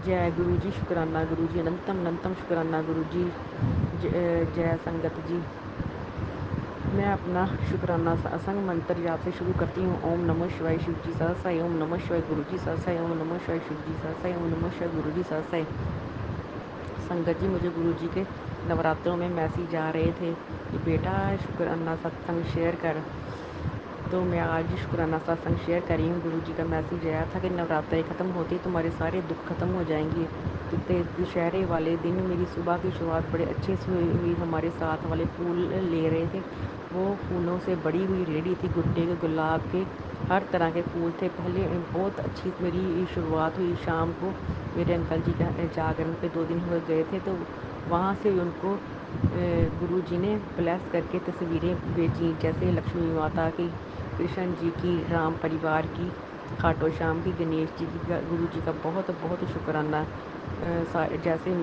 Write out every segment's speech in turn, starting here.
जय गुरुजी, शुक्राना गुरुजी, अनंतम अनंतम शुक्राना गुरुजी। जय संगत जी। मैं अपना शुक्राना असंग मंत्र जाप से शुरू करती हूँ। ओम नमः शिवाय शिव जी सहसाय, ओम नमः शिवाय गुरु जी सहसाय, ओम नमः शिवाय शिव जी सहसाय, ओम नमः शिवाय गुरु जी सहसाय। संगत जी, मुझे गुरु जी के नवरात्रों में मैसेज आ रहे थे कि बेटा शुक्राना सत्संग शेयर कर। तो मैं आज शुक्राना सत्संग शेयर कर रही हूँ। गुरु जी का मैसेज आया था कि नवरात्रे ख़त्म होते ही तुम्हारे सारे दुख खत्म हो जाएंगे। तो दशहरे वाले दिन मेरी सुबह की शुरुआत बड़े अच्छे से हुई। हमारे साथ वाले फूल ले रहे थे, वो फूलों से बड़ी हुई रेडी थी, गुट्टे के, गुलाब के, हर तरह के फूल थे। पहले बहुत अच्छी मेरी शुरुआत हुई। शाम को मेरे अंकल जी का जागरण पे 2 दिन हुए गए थे, तो वहाँ से उनको गुरु जी ने ब्लेस करके तस्वीरें भेजी, जैसे लक्ष्मी माता की, कृष्ण जी की, राम परिवार की, खाटू श्याम की, गणेश जी की। गुरु जी का बहुत बहुत शुक्राना। जैसे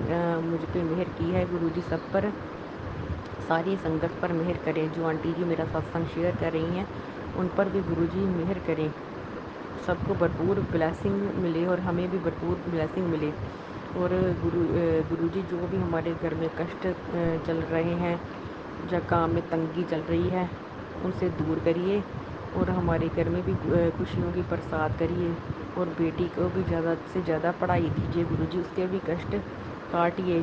मुझ पे मेहर की है गुरु जी, सब पर, सारी संगत पर मेहर करें। जो आंटी जी मेरा सत्संग शेयर कर रही हैं, उन पर भी गुरु जी मेहर करें। सबको भरपूर ब्लेसिंग मिले और हमें भी भरपूर ब्लेसिंग मिले। और गुरु जी, जो भी हमारे घर में कष्ट चल रहे हैं या काम में तंगी चल रही है, उनसे दूर करिए और हमारे घर में भी खुशियों की बरसात करिए। और बेटी को भी ज़्यादा से ज़्यादा पढ़ाई दीजिए गुरु जी, उसके भी कष्ट काटिए,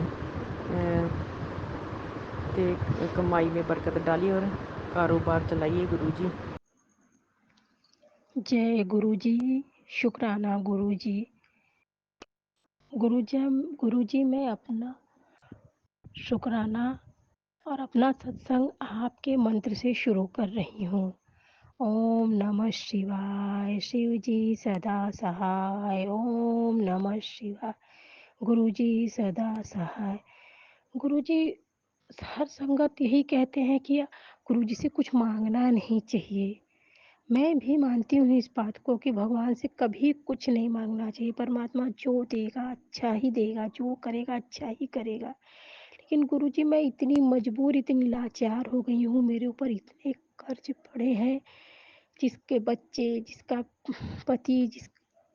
कमाई में बरकत डालिए और कारोबार चलाइए गुरु जी। जय गुरु जी, शुक्राना गुरु जी। गुरु जी मैं अपना शुक्राना और अपना सत्संग आपके मंत्र से शुरू कर रही हूँ। ओम नमः शिवाय, शिव जी सदा सहाय। ओम नमः शिवाय, गुरु जी सदा सहाय। गुरु जी, हर संगत यही कहते हैं कि गुरु जी से कुछ मांगना नहीं चाहिए। मैं भी मानती हूँ इस बात को कि भगवान से कभी कुछ नहीं मांगना चाहिए। परमात्मा जो देगा अच्छा ही देगा, जो करेगा अच्छा ही करेगा। लेकिन गुरुजी, मैं इतनी मजबूर, इतनी लाचार हो गई हूँ, मेरे ऊपर इतने कर्ज पड़े हैं। जिसके बच्चे, जिसका पति,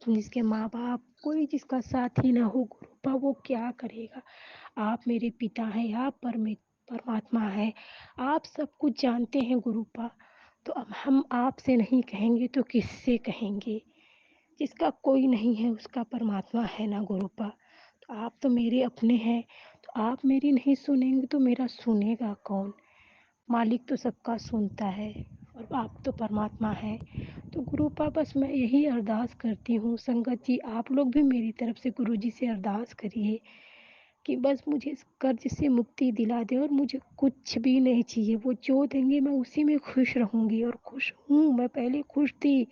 जिसके माँ बाप, कोई जिसका साथी ना हो गुरुपा, वो क्या करेगा। आप मेरे पिता हैं, आप परमात्मा है, आप सब कुछ जानते हैं गुरुपा। तो अब हम आपसे नहीं कहेंगे तो किससे कहेंगे। जिसका कोई नहीं है उसका परमात्मा है ना गुरुपा। तो आप तो मेरे अपने हैं, तो आप मेरी नहीं सुनेंगे तो मेरा सुनेगा कौन। मालिक तो सबका सुनता है और आप तो परमात्मा है। तो गुरुपा, बस मैं यही अरदास करती हूँ। संगत जी, आप लोग भी मेरी तरफ से गुरु जी से अरदास करिए कि बस मुझे इस कर्ज से मुक्ति दिला दे और मुझे कुछ भी नहीं चाहिए। वो जो देंगे मैं उसी में खुश रहूँगी और खुश हूँ। मैं पहले खुश थी,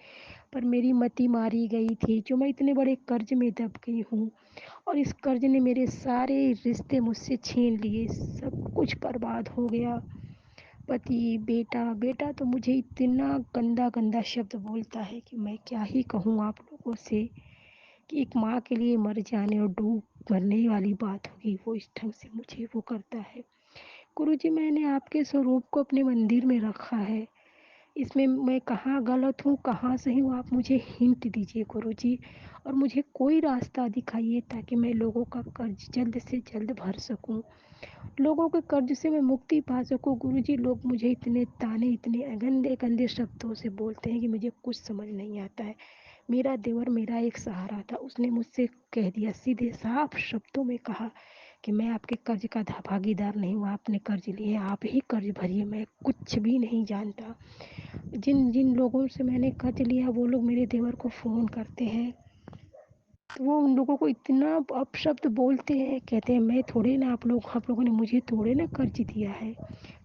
पर मेरी मति मारी गई थी, जो मैं इतने बड़े कर्ज में दब गई हूँ। और इस कर्ज ने मेरे सारे रिश्ते मुझसे छीन लिए, सब कुछ बर्बाद हो गया। पति, बेटा, बेटा तो मुझे इतना गंदा गंदा शब्द बोलता है कि मैं क्या ही कहूँ आप लोगों से, कि एक माँ के लिए मर जाने और डूब मरने वाली बात होगी, वो इस ढंग से मुझे वो करता है। गुरुजी, मैंने आपके स्वरूप को अपने मंदिर में रखा है। इसमें मैं कहाँ गलत हूँ, कहाँ सही हूँ, आप मुझे हिंट दीजिए गुरुजी। और मुझे कोई रास्ता दिखाइए ताकि मैं लोगों का कर्ज जल्द से जल्द भर सकूँ, लोगों के कर्ज से मैं मुक्ति पा सकूँ। गुरुजी, लोग मुझे इतने ताने, इतने गंदे गंदे शब्दों से बोलते हैं कि मुझे कुछ समझ नहीं आता है। मेरा देवर मेरा एक सहारा था, उसने मुझसे कह दिया, सीधे साफ शब्दों में कहा कि मैं आपके कर्ज का भागीदार नहीं हूँ, आपने कर्ज लिए, आप ही कर्ज भरिए, मैं कुछ भी नहीं जानता। जिन जिन लोगों से मैंने कर्ज लिया वो लोग मेरे देवर को फ़ोन करते हैं, तो वो उन लोगों को इतना अपशब्द बोलते हैं, कहते हैं मैं थोड़े ना, आप लोगों ने मुझे थोड़े ना कर्ज दिया है।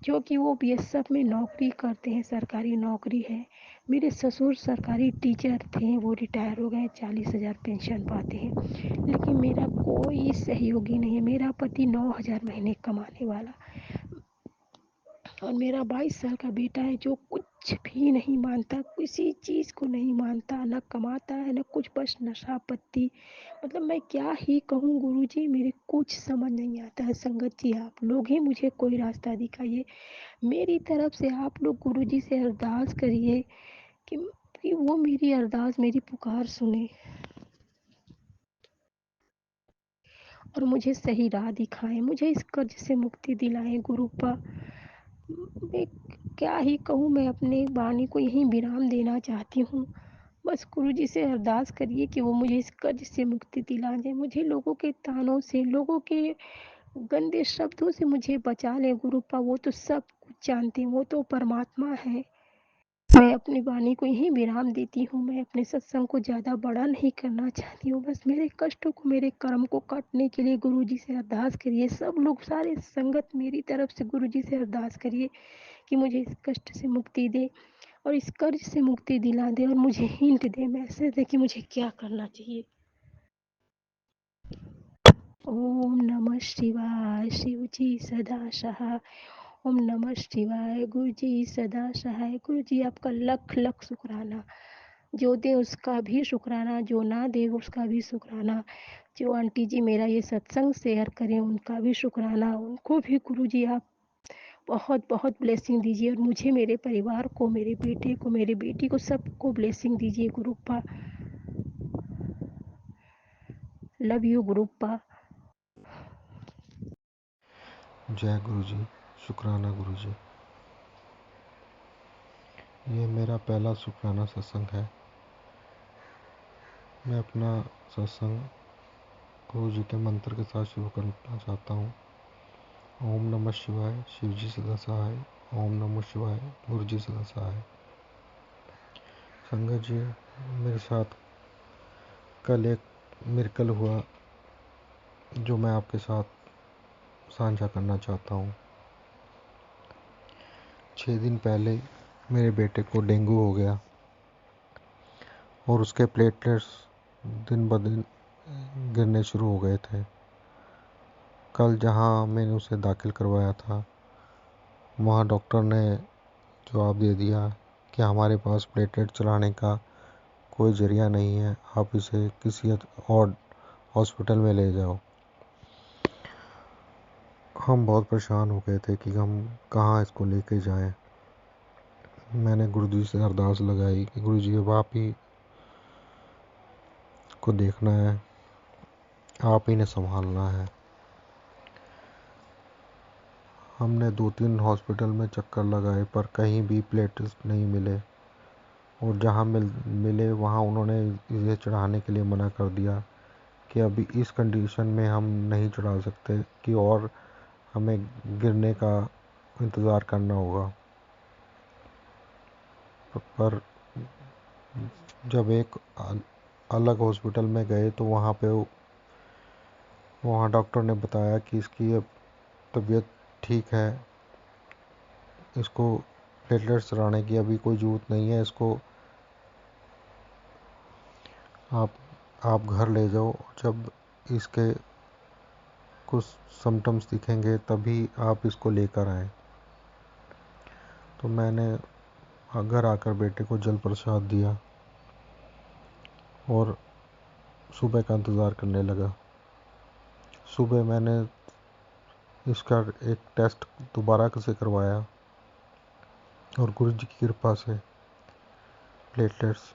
क्योंकि वो बीएसएफ में नौकरी करते हैं, सरकारी नौकरी है। मेरे ससुर सरकारी टीचर थे, वो रिटायर हो गए, 40,000 पेंशन पाते हैं। लेकिन मेरा कोई सहयोगी नहीं है। मेरा पति 9,000 महीने कमाने वाला, और मेरा 22 साल का बेटा है जो कुछ भी नहीं मानता, किसी चीज़ को नहीं मानता, न कमाता है न कुछ, बस नशा पत्ती। मतलब मैं क्या ही कहूँ गुरुजी, मेरे कुछ समझ नहीं आता है। संगत जी, आप लोग ही मुझे कोई रास्ता दिखाइए। मेरी तरफ से आप लोग गुरुजी से अरदास करिए कि वो मेरी अरदास, मेरी पुकार सुने। और मुझे सही राह दिखाएँ, मुझे इस कर्ज़ से मुक्ति दिलाएँ गुरूपा। मैं क्या ही कहूँ, मैं अपनी वाणी को यहीं विराम देना चाहती हूँ। बस गुरुजी से अरदास करिए कि वो मुझे इस कर्ज़ से मुक्ति दिला दें। मुझे लोगों के तानों से, लोगों के गंदे शब्दों से मुझे बचा लें गुरूपा। वो तो सब कुछ जानते हैं, वो तो परमात्मा है। मैं अपनी वाणी को यहीं विराम देती हूँ। मैं अपने सत्संग को ज़्यादा बड़ा नहीं करना चाहती हूँ। बस मेरे कष्टों को, मेरे कर्म को काटने के लिए गुरुजी से अरदास करिए। सब लोग, सारे संगत मेरी तरफ से गुरुजी से अरदास करिए कि मुझे इस कष्ट से मुक्ति दे और इस कर्ज से मुक्ति दिला दे और मुझे हिंट दे, मैसेज दे कि मुझे क्या करना चाहिए। ओम नमः शिवाय। शिव जी सदा सहाय। ओम नमः शिवाय। गुरु जी सदा सहाय। गुरु जी आपका लख लख शुक्राना। जो दे उसका भी शुक्राना, जो ना दे उसका भी शुक्राना। जो आंटी जी मेरा ये सत्संग शेयर करें उनका भी शुक्राना। उनको भी गुरु जी आप बहुत बहुत ब्लेसिंग दीजिए और मुझे, मेरे परिवार को, मेरे बेटे को, मेरी बेटी को, सबको ब्लेसिंग दीजिए गुरुपा। Love you गुरुपा। जय गुरु जी। शुक्राना गुरु जी। ये मेरा पहला शुक्राना सत्संग है। मैं अपना सत्संग गुरु जी के मंत्र के साथ शुरू करना चाहता हूँ। ओम नमः शिवाय। शिव जी सदा सहाय। ओम नमः शिवाय। गुरु जी सदा सहाय। संगत जी, मेरे साथ कल एक मिरेकल हुआ जो मैं आपके साथ साझा करना चाहता हूँ। 6 दिन पहले मेरे बेटे को डेंगू हो गया और उसके प्लेटलेट्स दिन ब दिन गिरने शुरू हो गए थे। कल जहां मैंने उसे दाखिल करवाया था, वहां डॉक्टर ने जवाब दे दिया कि हमारे पास प्लेटलेट चढ़ाने का कोई जरिया नहीं है, आप इसे किसी और हॉस्पिटल में ले जाओ। हम बहुत परेशान हो गए थे कि हम कहाँ इसको लेके जाएं। मैंने गुरुजी से अरदास लगाई कि गुरुजी अब आप ही को देखना है, आप ही ने संभालना है। हमने 2-3 हॉस्पिटल में चक्कर लगाए पर कहीं भी प्लेटलेट्स नहीं मिले और जहाँ मिले वहाँ उन्होंने इसे चढ़ाने के लिए मना कर दिया कि अभी इस कंडीशन में हम नहीं चढ़ा सकते कि और हमें गिरने का इंतज़ार करना होगा। पर जब एक अलग हॉस्पिटल में गए तो वहाँ डॉक्टर ने बताया कि इसकी अब तबीयत ठीक है, इसको प्लेटलेट्स चढ़ाने की अभी कोई ज़रूरत नहीं है, इसको आप घर ले जाओ। जब इसके कुछ सिम्टम्स दिखेंगे तभी आप इसको लेकर आएँ। तो मैंने घर आकर बेटे को जल प्रसाद दिया और सुबह का इंतज़ार करने लगा। सुबह मैंने इसका एक टेस्ट दोबारा से करवाया और गुरु जी की कृपा से प्लेटलेट्स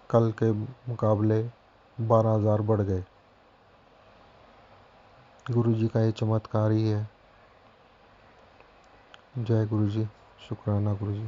कल के मुकाबले 12,000 बढ़ गए। गुरु जी का ये चमत्कार ही है। जय गुरु जी। शुक्राना गुरु जी।